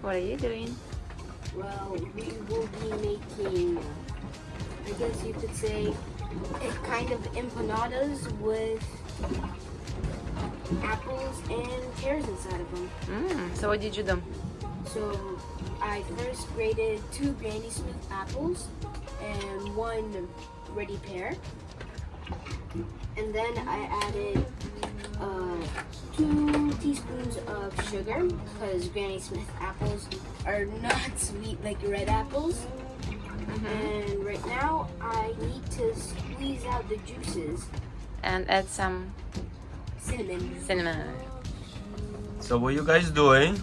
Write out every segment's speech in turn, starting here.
what are you doing? Well, we will be making, I guess you could say, a kind of empanadas with apples and pears inside of them. So what did you do? So I first grated 2 Granny Smith apples and 1 ready pear. And then I added 2 teaspoons of sugar because Granny Smith apples are not sweet like red apples. And right now I need to squeeze out the juices. And add some Cinnamon. So what you guys doing?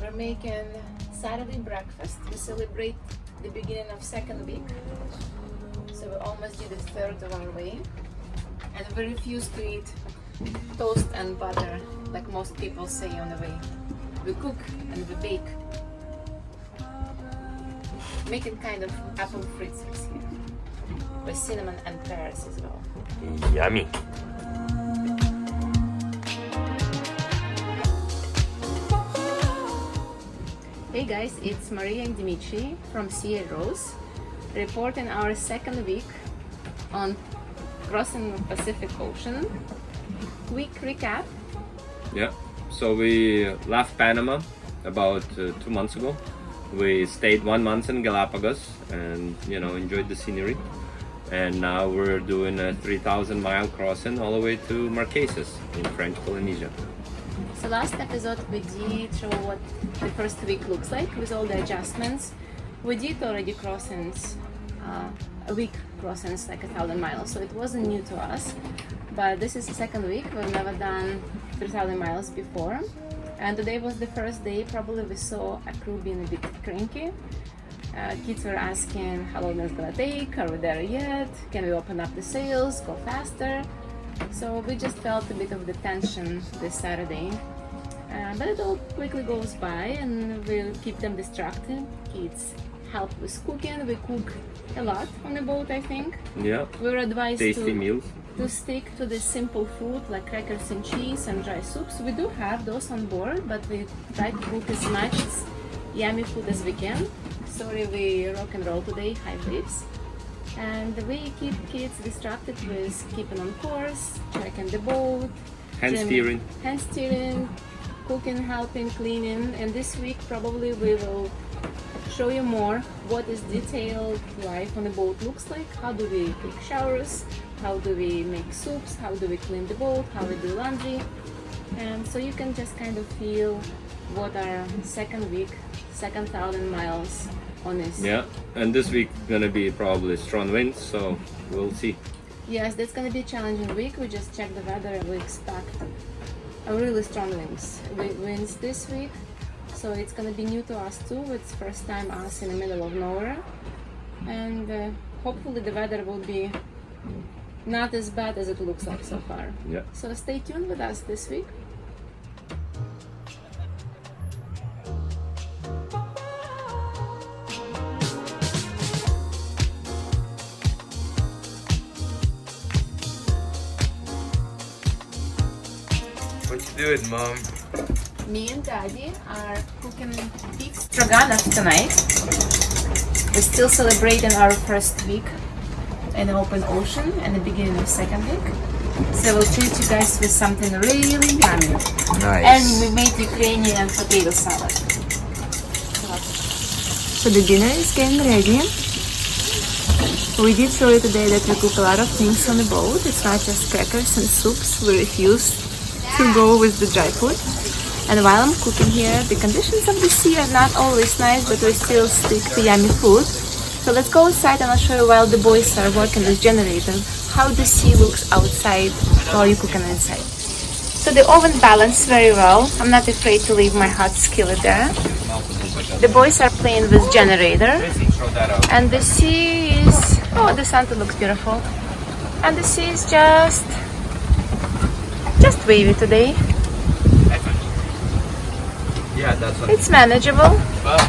We're making Saturday breakfast. We celebrate the beginning of 2nd week. So we almost did a third of our way. And we refuse to eat toast and butter like most people say on the way. We cook and we bake. Making kind of apple fritters here with cinnamon and pears as well. Yummy. Hey guys, it's Maria and Dimitri from Sea Rose reporting our 2nd week on crossing the Pacific Ocean. Quick recap. Yeah. So we left Panama about 2 months ago. We stayed 1 month in Galapagos and enjoyed the scenery. And now we're doing a 3,000-mile crossing all the way to Marquesas in French Polynesia. So last episode we did show what the first week looks like with all the adjustments. We did already crossings, a week crossings like 1,000 miles, so it wasn't new to us. But this is the 2nd week. We've never done 3,000 miles before. And today was the first day. Probably we saw a crew being a bit cranky. Kids were asking how long it's gonna take, are we there yet, can we open up the sails, go faster. So we just felt a bit of the tension this Saturday. But it all quickly goes by and we'll keep them distracted. Kids help with cooking. We cook a lot on the boat, I think. Yeah. We were advised Tasty meals. to stick to the simple food like crackers and cheese and dry soups. We do have those on board, but we try to cook as much yummy food as we can. Sorry, we rock and roll today, high waves. And we keep kids distracted with keeping on course, checking the boat, Hand steering, cooking, helping, cleaning. And this week probably we will show you more what is detailed life on the boat looks like. How do we take showers? How do we make soups? How do we clean the boat? How we do laundry? And so you can just kind of feel what our 2nd week, 1,000 miles on is. Yeah, and this week gonna be probably strong winds, so we'll see. Yes, that's gonna be a challenging week. We just checked the weather and we expect a really strong winds this week. So it's gonna be new to us too. It's first time us in the middle of nowhere. And hopefully the weather will be not as bad as it looks like so far. Yeah. So stay tuned with us this week. What you doing, Mom? Me and Daddy are cooking beef stroganoff tonight. We're still celebrating our first week in the open ocean and the beginning of 2nd week. So we'll treat you guys with something really yummy. Nice. And we made Ukrainian potato salad. So the dinner is getting ready. We did show you today that we cook a lot of things on the boat. It's not just crackers and soups. We refuse to go with the dry food. And while I'm cooking here, the conditions of the sea are not always nice, but we still stick to yummy food. So let's go outside and I'll show you while the boys are working this generator how the sea looks outside while you're cooking inside. So the oven balanced very well. I'm not afraid to leave my hot skillet there. The boys are playing with generator. And the sea is... oh, the sunset looks beautiful. And the sea is just wavy today. Yeah, that's what It's manageable. Well,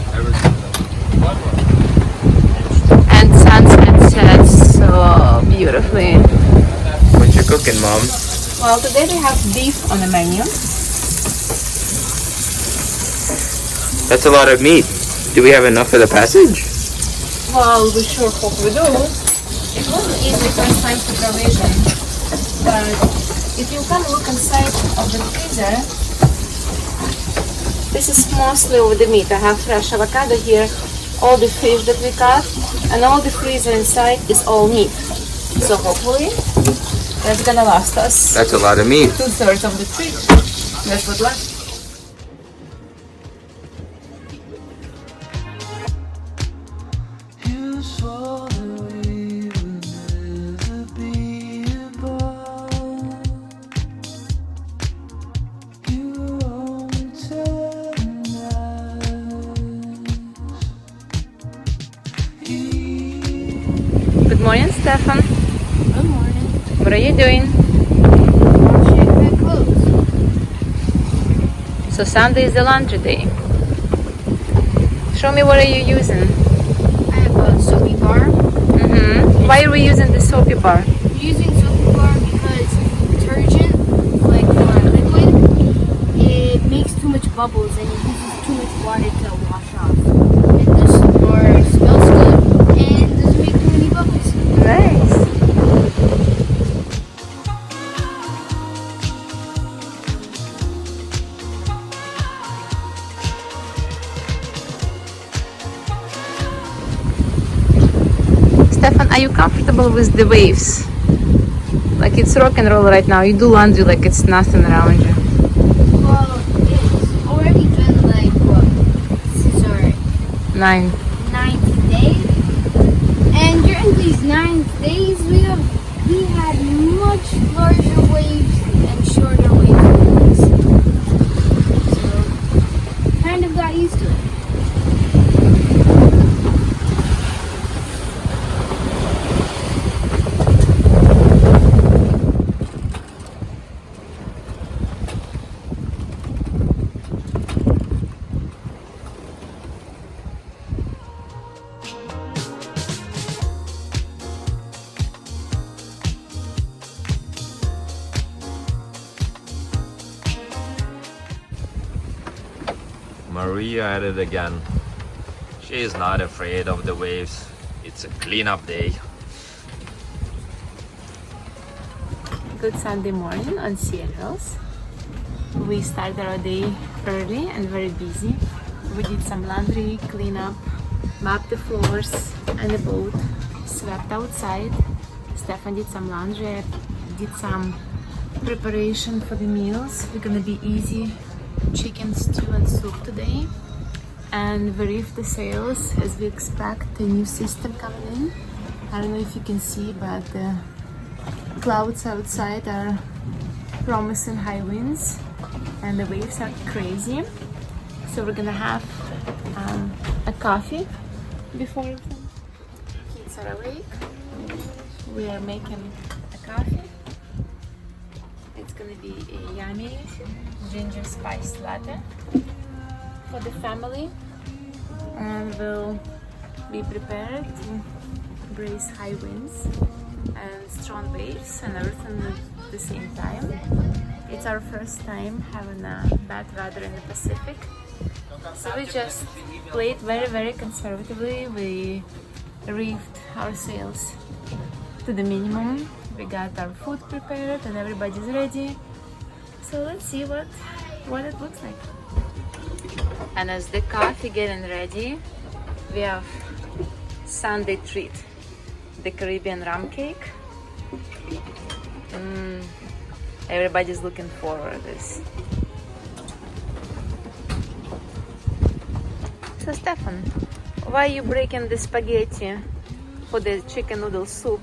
And sunset sets so beautifully. what you cooking, Mom? Well, today we have beef on the menu. That's a lot of meat. Do we have enough for the passage? Well, we sure hope we do. It wasn't easy first time to provision, but if you come look inside of the freezer, this is mostly of the meat. I have fresh avocado here, all the fish that we cut, and all the freezer inside is all meat. So hopefully that's gonna last us That's a lot of meat. 2/3 of the trip. That's what left. Good morning, Stefan. Good morning. What are you doing? Washing my clothes. So Sunday is the laundry day. Show me what are you using? I have a soapy bar. Why are we using the soapy bar? I'm using soapy bar because detergent, like liquid, it makes too much bubbles and it uses too much water to wash off. And this bar smells good and doesn't make too many bubbles. Nice. Stefan, are you comfortable with the waves? Like it's rock and roll right now. You do laundry like it's nothing around you. Well, it's already been like, what, since our 9. 9th day. And during these 9 days, we had much larger waves and shorter waves. So, kind of got used to it. Maria at it again. She is not afraid of the waves. It's a cleanup day. Good Sunday morning on Seattle's. We started our day early and very busy. We did some laundry, clean up, mopped the floors and the boat, swept outside. Stefan did some laundry, did some preparation for the meals. We're gonna be easy chicken stew and soup today. And we reefed the sails as we expect a new system coming in. I don't know if you can see, but the clouds outside are promising high winds and the waves are crazy. So we're gonna have a coffee before kids are awake. We are making a coffee. It's gonna be a yummy ginger spice latte for the family, and we'll be prepared to brace high winds and strong waves and everything at the same time. It's our first time having bad weather in the Pacific, so we just played very conservatively. We reefed our sails to the minimum. We got our food prepared and everybody's ready. So let's see what it looks like. And as the coffee getting ready, we have Sunday treat, the Caribbean rum cake. Everybody's looking forward to this. So Stefan, why are you breaking the spaghetti for the chicken noodle soup?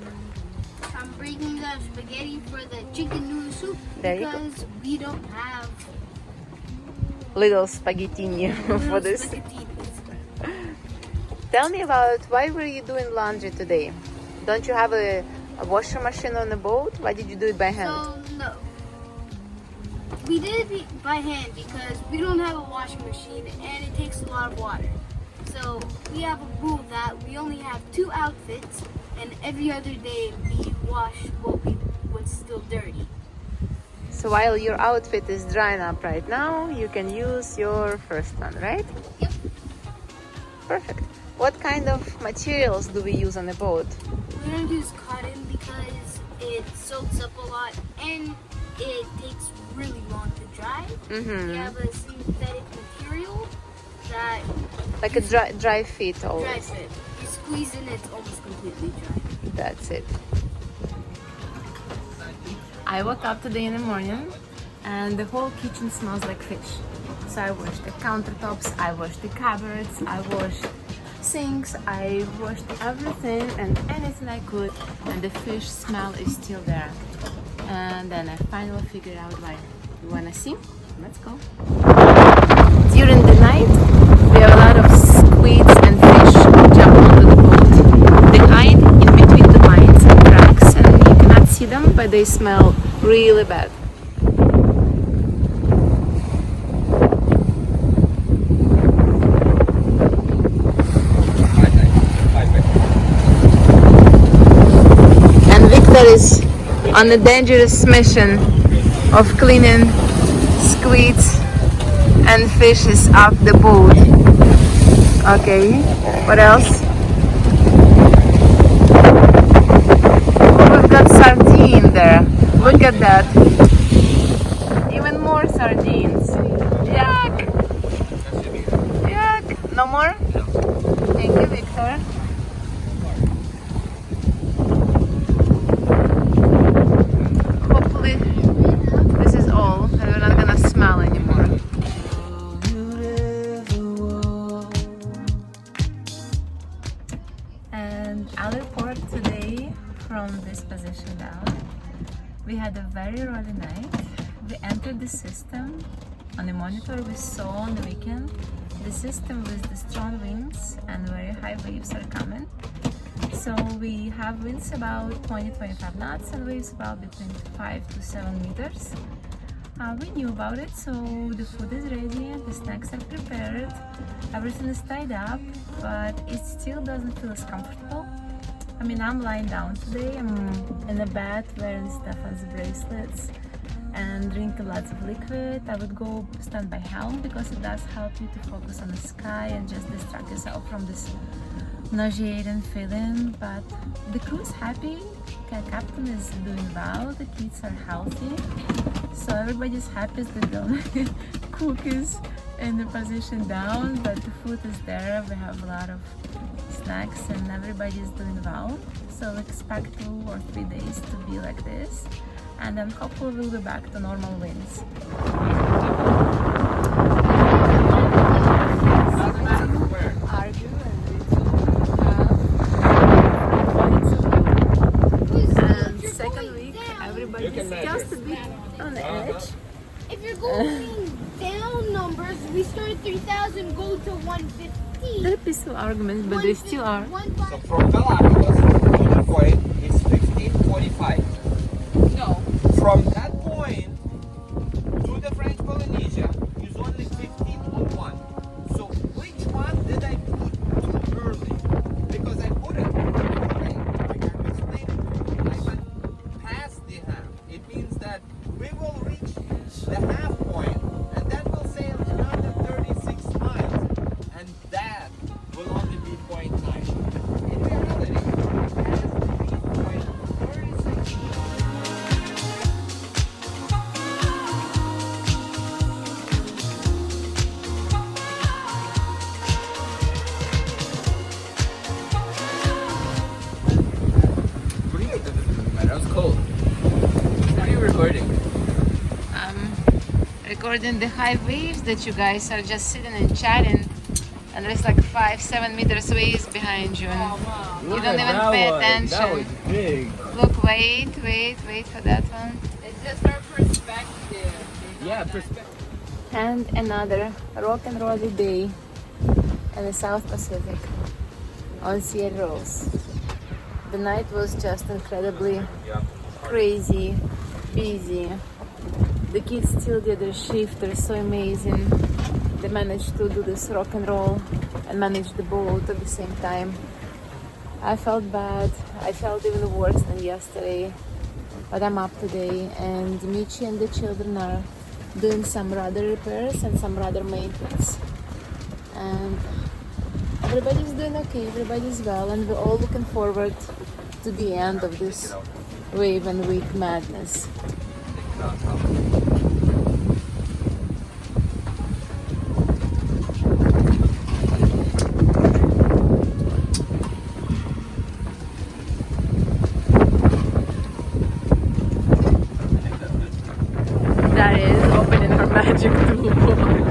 I'm breaking the spaghetti for the chicken noodle soup There you go. because we don't have Little spaghettini for this. spaghetti. Tell me about why were you doing laundry today? Don't you have a washer machine on the boat? Why did you do it by hand? So, no. We did it by hand because we don't have a washing machine and it takes a lot of water. So we have a rule that we only have 2 outfits and every other day we wash what's still dirty. So while your outfit is drying up right now, you can use your first one, right? Yep. Perfect. What kind of materials do we use on the boat? We don't use cotton because it soaks up a lot and it takes really long to dry. Mm-hmm. We have a synthetic material that Like a dry fit always. dries it. You squeeze in, it's almost completely dry. That's it. I woke up today in the morning and the whole kitchen smells like fish. So I washed the countertops, I washed the cupboards, I washed sinks, I washed everything and anything I could, and the fish smell is still there. And then I finally figured out why. You wanna see? Let's go. During the night, we have a lot of squids and fish jump onto the boat. They hide in between the lines and cracks, and you cannot see them, but they smell really bad. And Victor is on a dangerous mission of cleaning squids and fishes off the boat. Okay, what else? Oh, we've got sardine there. Look at that. Even more sardines. Yuck! Yuck! No more? Thank you, Victor. Hopefully this is all and we're not gonna smell anymore. And I'll report today from this position down. We had a very rocky night. We entered the system. On the monitor we saw on the weekend the system with the strong winds and very high waves are coming. So we have winds about 20-25 knots and waves about between 5 to 7 meters. We knew about it, so the food is ready, the snacks are prepared, everything is tied up, but it still doesn't feel as comfortable. I mean, I'm lying down today, I'm in a bed wearing Stefan's bracelets and drinking lots of liquid. I would go stand by helm because it does help you to focus on the sky and just distract yourself from this nauseating feeling. But the crew is happy, the captain is doing well, the kids are healthy, so everybody's happy that the cook is in the position down, but the food is there. We have a lot of snacks and everybody's doing well, so expect 2 or 3 days to be like this, and then hopefully we'll be back to normal winds. And second week everybody's just a bit on the edge. If you're going down numbers, we start at 3,000, go to 150. They're peaceful arguments, but they still are. So from Galapagos to the point is 1545. No. From that point to the French Polynesia is only 1501. So which one did I put too early? Because I put it okay. I can explain it. I went past the half. It means that we will reach the half point and then we'll sail another 36 miles. And that will only be 0.9. In reality, it has to be 0.36. That was cold. What are you recording? Recording the high waves that you guys are just sitting and chatting, and there's like 5-7 meters waves behind you, and you don't even pay attention. That was big. Look, wait for that one. It's just our perspective. Yeah, perspective. And another rock and rolly day in the South Pacific on Sierras. The night was just incredibly crazy, busy. The kids still did their shift, they're so amazing. They managed to do this rock and roll and manage the boat at the same time. I felt bad, I felt even worse than yesterday, but I'm up today, and Michi and the children are doing some rudder repairs and some rudder maintenance. And Everybody's doing okay, everybody's well, and we're all looking forward to the end of this wave and week madness. That is opening her magic toolbox.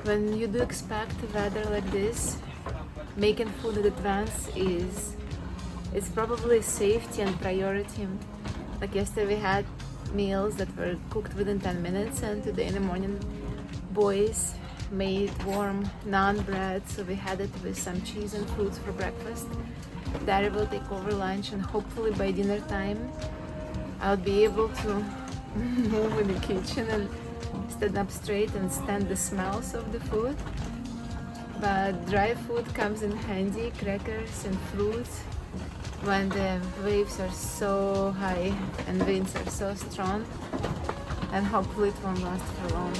When you do expect weather like this, making food in advance is probably safety and priority. Like yesterday we had meals that were cooked within 10 minutes, and today in the morning boys made warm naan bread, so we had it with some cheese and fruits for breakfast. Daddy will take over lunch, and hopefully by dinner time I'll be able to move in the kitchen and stand up straight and stand the smells of the food. But dry food comes in handy, crackers and fruits, when the waves are so high and winds are so strong, and hopefully it won't last for long.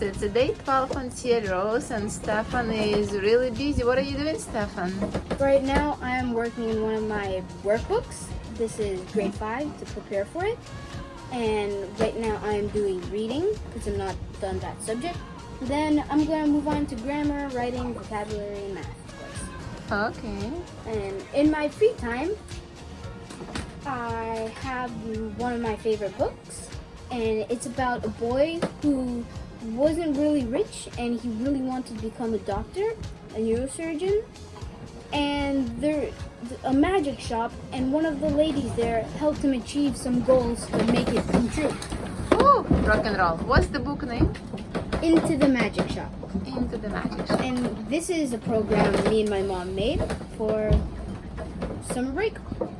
So it's day 12 on Rose, and Stefan is really busy. What are you doing, Stefan? Right now, I am working in one of my workbooks. This is grade 5 to prepare for it. And right now, I am doing reading because I'm not done that subject. Then I'm going to move on to grammar, writing, vocabulary, and math, of course. Okay. And in my free time, I have one of my favorite books. And it's about a boy who wasn't really rich and he really wanted to become a doctor, a neurosurgeon. And there's a magic shop, and one of the ladies there helped him achieve some goals to make it come true. Oh, rock and roll. What's the book name? Into the Magic Shop. Into the Magic Shop. And this is a program me and my mom made for summer break.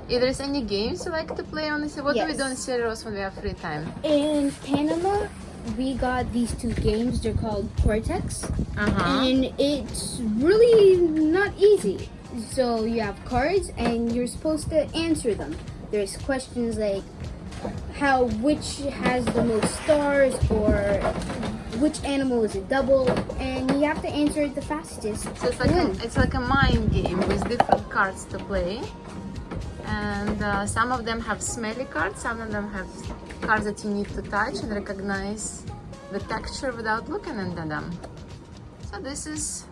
If there's any games you like to play on this, what do we Yes. do in Rose when we have free time? In Panama, we got these 2 games. They're called Cortex. And it's really not easy. So you have cards and you're supposed to answer them. There's questions like which has the most stars, or which animal is a double, and you have to answer it the fastest. So it's to like win. it's like a mind game with different cards to play, and some of them have smelly cards, some of them have cards that you need to touch and recognize the texture without looking into them. So this is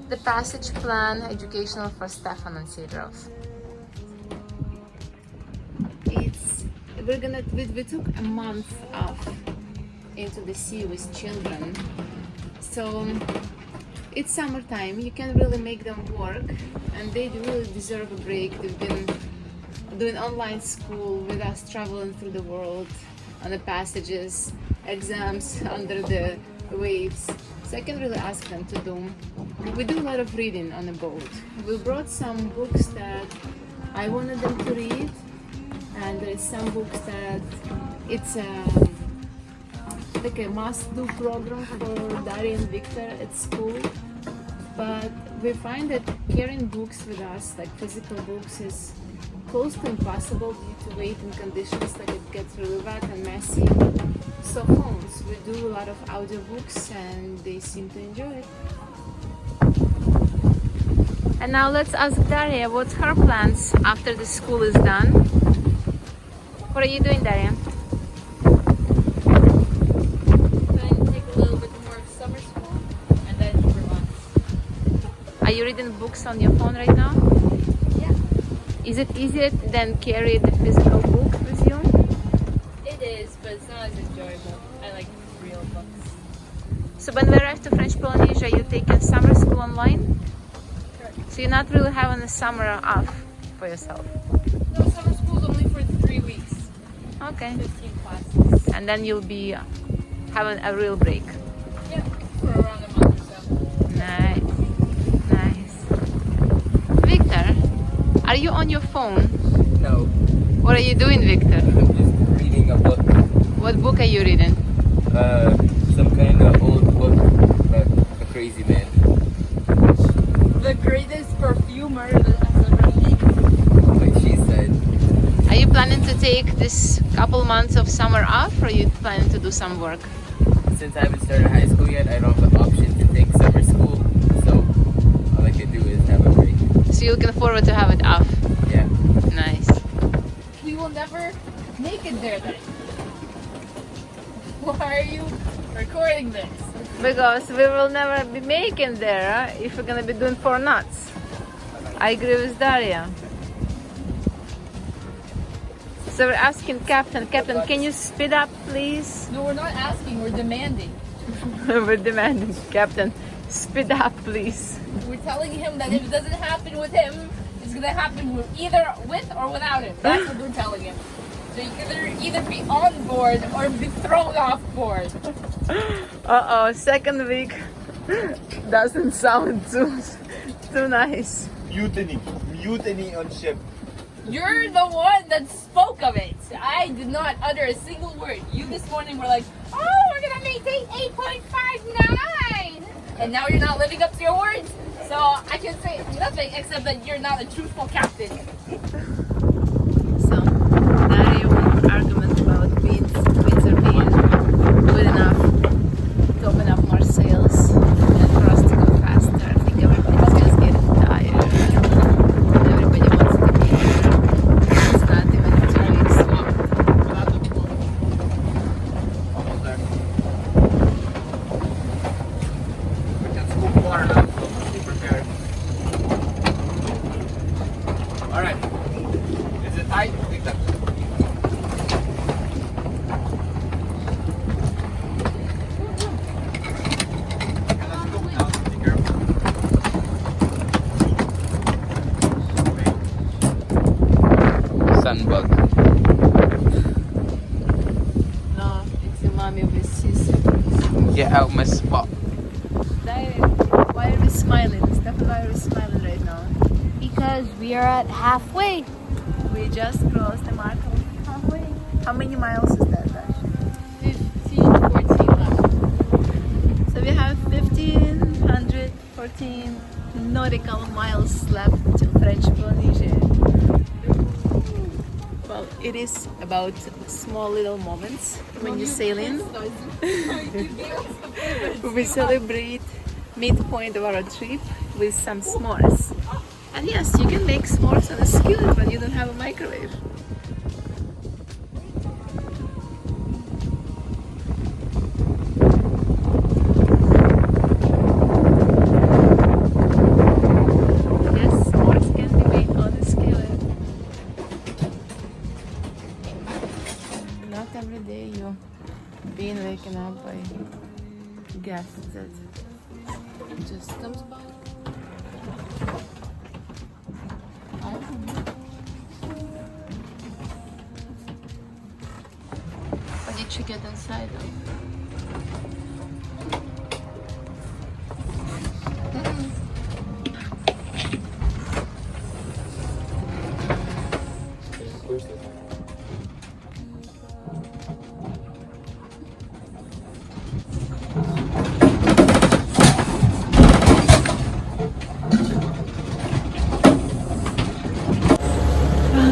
the passage plan educational for Stefan and Rose. We took a month off into the sea with children, so it's summertime. You can really make them work, and they really deserve a break. They've been doing online school with us, traveling through the world on the passages, exams under the waves. So I can really ask them to do. We do a lot of reading on the boat. We brought some books that I wanted them to read, and there's some books that it's like a must-do program for Dari and Victor at school. But we find that carrying books with us, like physical books, is close to impossible due to weight and conditions, like it gets really wet and messy. So phones, we do a lot of audiobooks and they seem to enjoy it. And now let's ask Daria what's her plans after the school is done. What are you doing, Daria? Going to take a little bit more of summer school and then relax. Are you reading books on your phone right now? Yeah, Is it easier than carry the physical book with you? it is, but it's not as enjoyable. I like real books. So when we arrive to French Polynesia, you taking summer school online? Correct. So you're not really having a summer off for yourself? No, summer school is only for 3 weeks, Okay. 15 classes. And then you'll be having a real break. Yeah, for around a month or so. Nice. Nice. Victor, are you on your phone? No, What are you doing, Victor? I'm just reading a book. What book are you reading? Some kind of old book about a crazy man. The greatest perfumer that has ever lived. Like she said, Are you planning to take this couple months of summer off, or are you planning to do some work? since I haven't started high school yet, I don't have the option to take summer school. So all I can do is have a break. So you're looking forward to have it off. Yeah. Nice. We will never make it there then. Why are you recording this? Because we will never be making there if we're gonna be doing 4 knots. I agree with Daria. So we're asking Captain, can you speed up, please? No, we're not asking, we're demanding. We're demanding, Captain, speed up, please. We're telling him that if it doesn't happen with him, it's gonna happen with either with or without him. That's what we're telling him. So you can either be on board or be thrown off board. Uh-oh, second week doesn't sound too nice. Mutiny on ship. You're the one that spoke of it. I did not utter a single word. You this morning were like, oh, we're gonna maintain 8.59. And now you're not living up to your words. So I can say nothing except that you're not a truthful captain. So, Daria won argument about winds are being good enough to open up more sails and for us to go faster. I think everybody's just getting tired. Everybody wants to be here. It's not even 2 weeks long. Almost there. We can scoop water now, so be prepared. Alright. Is it tight? I think that's Okay, let's scoop now. Be careful. Sunbug. No, it's your mommy with sis. Get out my spot. Daria, why are we smiling? Stefan, why are we smiling right now? Because we are at halfway. We just crossed the mark of halfway. How many miles is that, Dash? 14 left. So we have 1,514 nautical miles left till French Polynesia. Well, it is about small little moments when you sail in. We celebrate midpoint of our trip with some s'mores. And yes, you can make s'mores on a skillet, but you don't have a microwave. Yes, s'mores can be made on a skillet. Not every day you're being waken up by guests that just comes by. I don't know. What did you get inside though?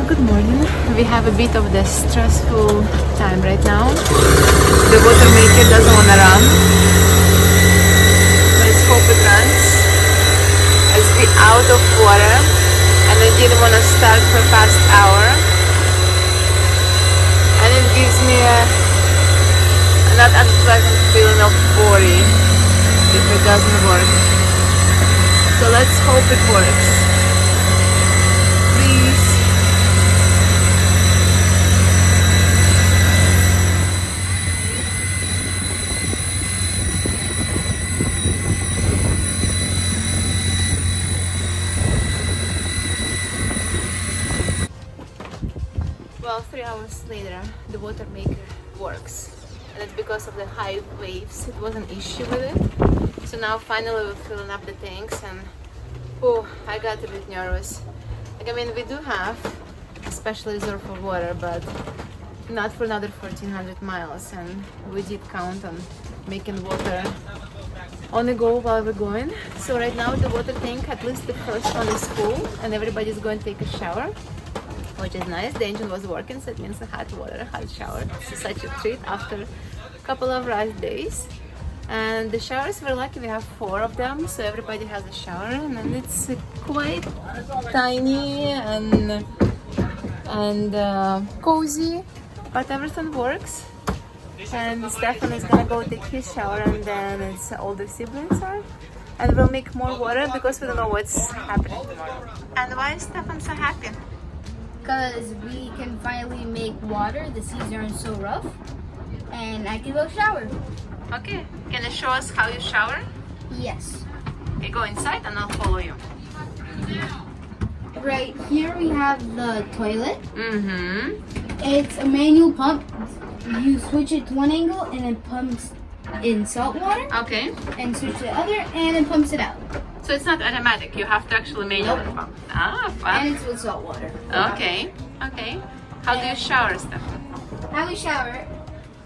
Good We have a bit of the stressful time right now. The watermaker doesn't want to run. Let's hope it runs. As we're out of water and I didn't want to start for past hour. And it gives me a not unpleasant feeling of worry if it doesn't work. So let's hope it works. Please. Well, 3 hours later, the watermaker works. And it's because of the high waves. It was an issue with it. So now finally we're filling up the tanks and oh, I got a bit nervous. Like, I mean, we do have a special reserve for water, but not for another 1400 miles. And we did count on making water on the go while we're going. So right now the water tank, at least the first one, is full and everybody's going to take a shower, which is nice. The engine was working, so it means a hot water, hot shower. It's such a treat after a couple of rough days. And the showers, we're lucky we have 4 of them, so everybody has a shower, and it's quite tiny and cozy, but everything works. And Stefan is gonna go take his shower, and then it's all the siblings are. And we'll make more water because we don't know what's happening tomorrow. And why is Stefan so happy? Because we can finally make water. The seas aren't so rough. And I can go shower. Okay, can you show us how you shower? Yes. Okay, go inside and I'll follow you. Right here we have the toilet. Mm-hmm. It's a manual pump. You switch it to one angle and it pumps in salt water. Okay. And switch to the other and it pumps it out. So it's not automatic, you have to actually manually pump. Ah, fun. And it's with salt water. Okay, okay. How do you shower, Stefan? How we shower,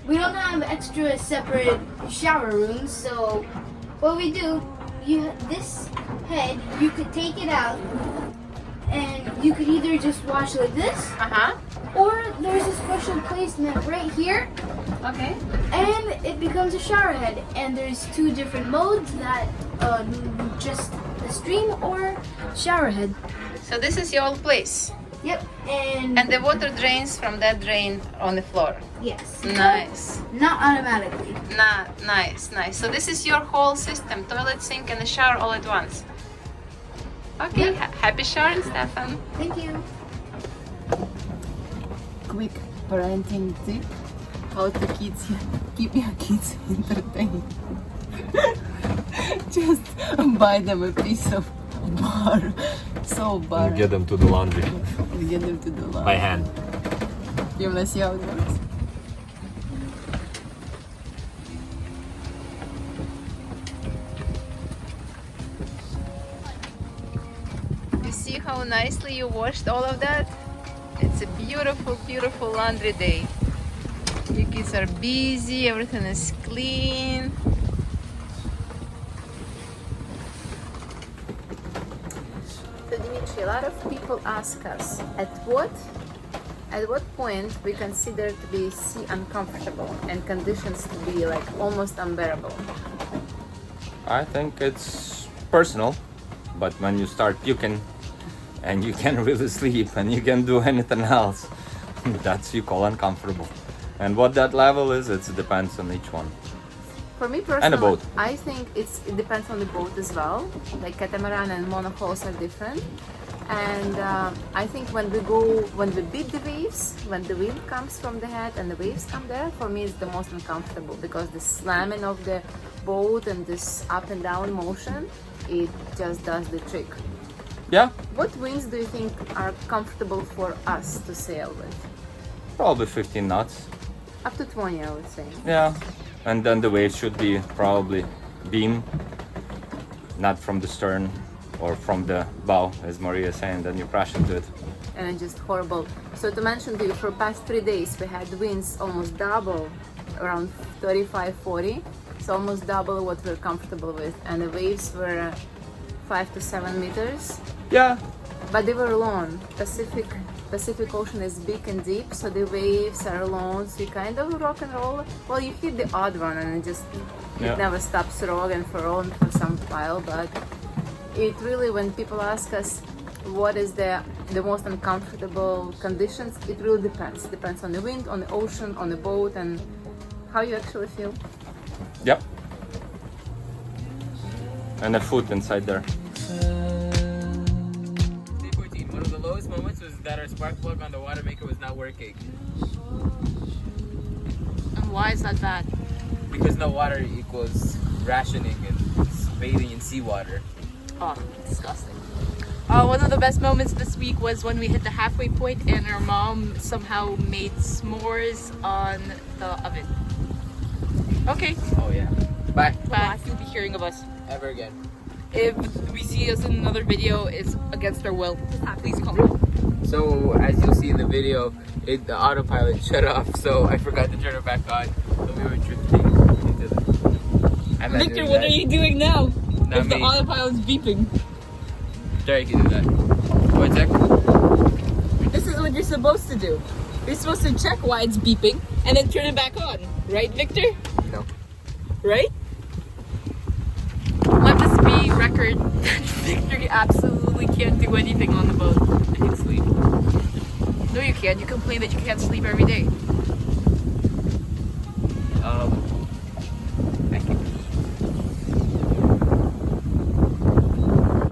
we don't have extra separate shower rooms, so what we do, this head, you could take it out and you could either just wash like this, Uh-huh. or there's a special placement right here, Okay. and it becomes a shower head. And there's 2 different modes, that just a stream or shower head. So this is your old place. Yep, and And the water drains from that drain on the floor. yes, Nice. not automatically. Nice, nice. So this is your whole system, toilet, sink, and the shower all at once. Okay, happy showering, Stefan. Thank you. Quick parenting tip: how to keep your kids entertained. Just buy them a piece of bar, soap bar. Get them to the laundry and get them to the laundry. by hand. You wanna see how it works? You see how nicely you washed all of that? It's a beautiful, beautiful laundry day. Your kids are busy, everything is clean. So Dimitri, a lot of people ask us at what point we consider to be sea uncomfortable and conditions to be like almost unbearable. I think it's personal, but when you start puking and you can't really sleep and you can't do anything else, that's you call uncomfortable. And what that level is, it depends on each one. For me personally, And a boat. I think it depends on the boat as well. Like catamaran and monohulls are different. And I think when we beat the waves, when the wind comes from the head and the waves come there, for me it's the most uncomfortable because the slamming of the boat and this up and down motion, it just does the trick. Yeah, What winds do you think are comfortable for us to sail with? probably 15 knots. Up to 20, I would say. Yeah, and then the wave should be probably beam, not from the stern or from the bow, as Maria is saying, then you crash into it. And it's just horrible. So to mention to you, for past 3 days we had winds almost double, around 35, 40. So almost double what we're comfortable with. And the waves were 5 to 7 meters. Yeah, But they were long. Pacific Pacific Ocean is big and deep, so the waves are long, so you kind of rock and roll. Well, you hit the odd one and it never stops rocking for some while, but it really, when people ask us what is the most uncomfortable conditions, it really depends. It depends on the wind, on the ocean, on the boat, and how you actually feel. Yep. And a foot inside there. Day 14. One of the lowest moments was that our spark plug on the watermaker was not working. And why is that bad? Because no water equals rationing and bathing in seawater. Oh, disgusting. One of the best moments this week was when we hit the halfway point and our mom somehow made s'mores on the oven. Okay, Oh yeah. Bye. bye. You'll be hearing of us. Ever again. If we see us in another video, it's against our will. Please come. So as you'll see in the video, the autopilot shut off, so I forgot to turn it back on. So we were drifting into the. I'm not Victor, doing what that. are you doing now? Not If the me. autopilot's beeping. Jerry can do that. One sec. This is what you're supposed to do. You're supposed to check why it's beeping and then turn it back on. Right, Victor? No. Right? Let this be record that Victor absolutely can't do anything on the boat. I can sleep. No, you can't. You complain that you can't sleep every day.